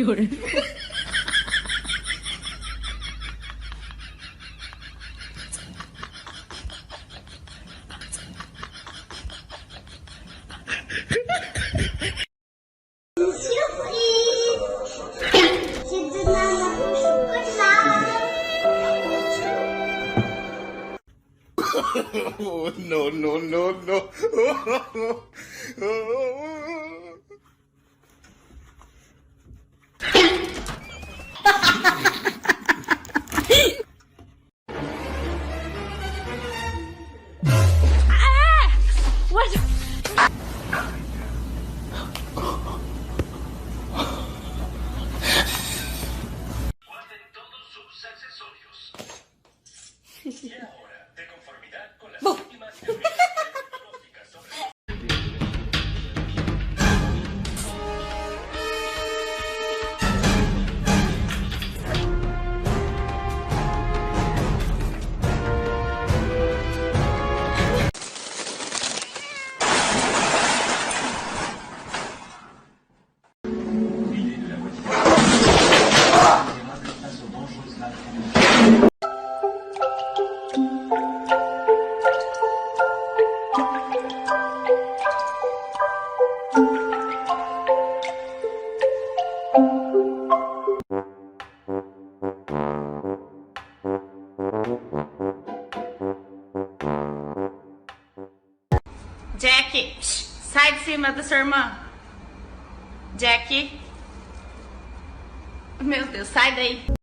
有人。No, no, no, no. What? Guarden todos sus accesorios. Y ahora, de conformidad con las últimas teorías tecnológicas sobre... Jack, sai de cima da sua irmã. Jack. Meu Deus, sai daí.